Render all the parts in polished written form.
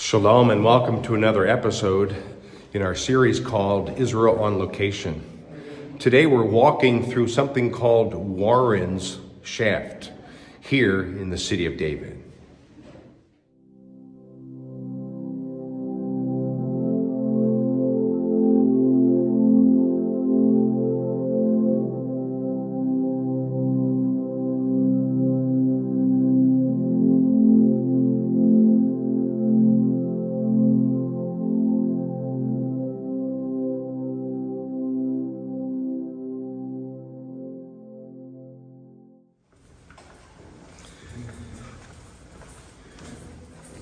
Shalom and welcome to another episode in our series called Israel on Location. Today we're walking through something called Warren's Shaft here in the city of David.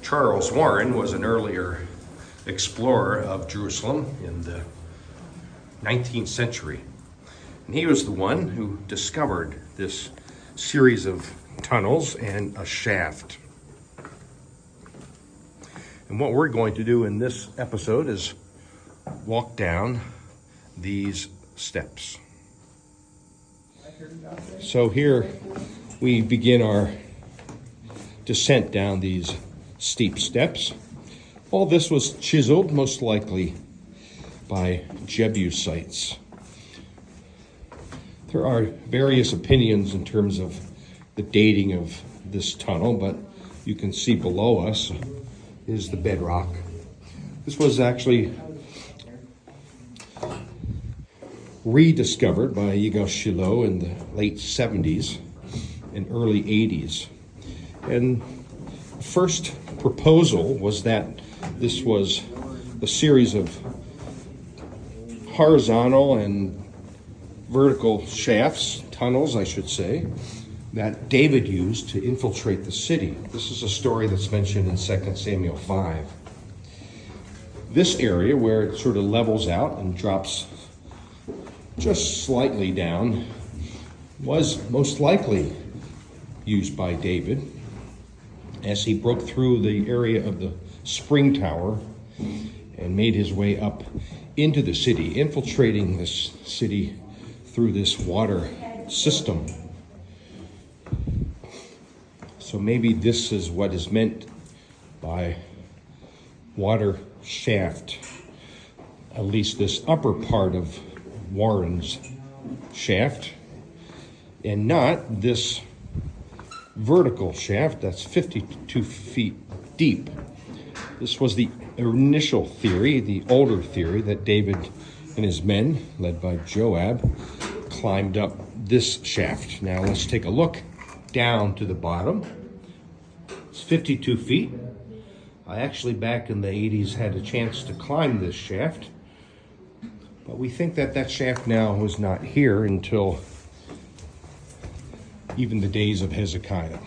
Charles Warren was an earlier explorer of Jerusalem in the 19th century. And he was the one who discovered this series of tunnels and a shaft. And what we're going to do in this episode is walk down these steps. So here we begin our descent down these steep steps. All this was chiseled, most likely by Jebusites. There are various opinions in terms of the dating of this tunnel, but you can see below us is the bedrock. This was actually rediscovered by Gihon Spring in the late 70s and early 80s. And first proposal was that this was a series of horizontal and vertical shafts, tunnels I should say, that David used to infiltrate the city. This is a story that's mentioned in 2 Samuel 5. This area where it sort of levels out and drops just slightly down was most likely used by David as he broke through the area of the spring tower and made his way up into the city, infiltrating this city through this water system. So maybe this is what is meant by water shaft, at least this upper part of Warren's shaft, and not this vertical shaft that's 52 feet deep. This was the initial theory, the older theory, that David and his men, led by Joab, climbed up this shaft. Now let's take a look down to the bottom. It's 52 feet. I actually, back in the 80s, had a chance to climb this shaft, but we think that that shaft now was not here until even the days of Hezekiah.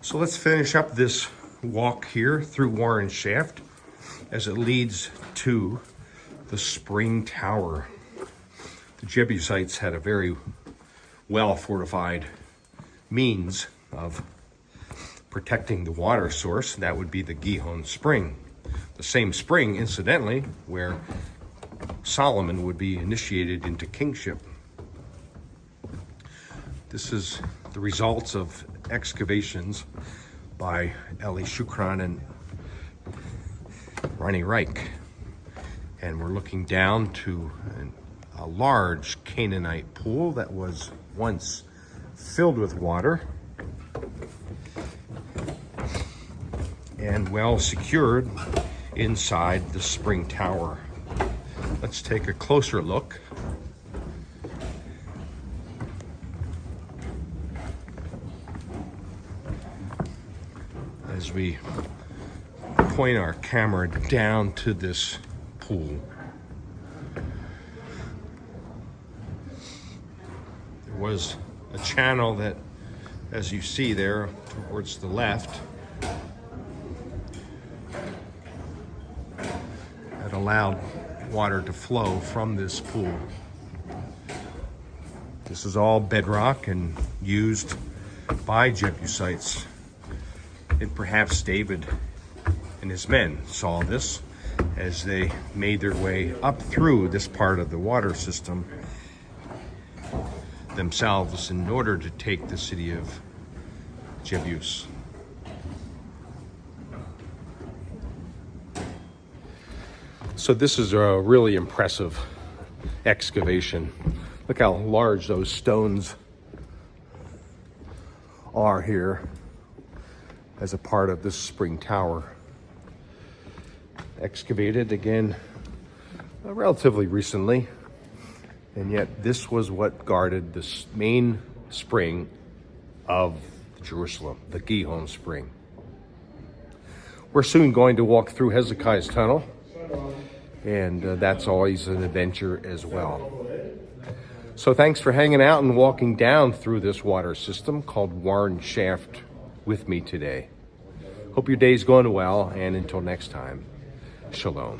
So let's finish up this walk here through Warren's Shaft as it leads to the spring tower. The Jebusites had a very well fortified means of protecting the water source. That would be the Gihon Spring. The same spring, incidentally, where Solomon would be initiated into kingship. This is the results of excavations by Eli Shukran and Ronnie Reich. And we're looking down to a large Canaanite pool that was once filled with water and well secured inside the spring tower. Let's take a closer look. As we point our camera down to this pool. There was a channel that, as you see there towards the left, that allowed water to flow from this pool. This is all bedrock and used by Jebusites. And perhaps David and his men saw this as they made their way up through this part of the water system themselves in order to take the city of Jebus. So this is a really impressive excavation. Look how large those stones are here as a part of this spring tower. Excavated again relatively recently, and yet this was what guarded this main spring of Jerusalem, the Gihon Spring. We're soon going to walk through Hezekiah's tunnel, and that's always an adventure as well. So thanks for hanging out and walking down through this water system called Warren Shaft with me today. Hope your day's going well, and until next time, shalom.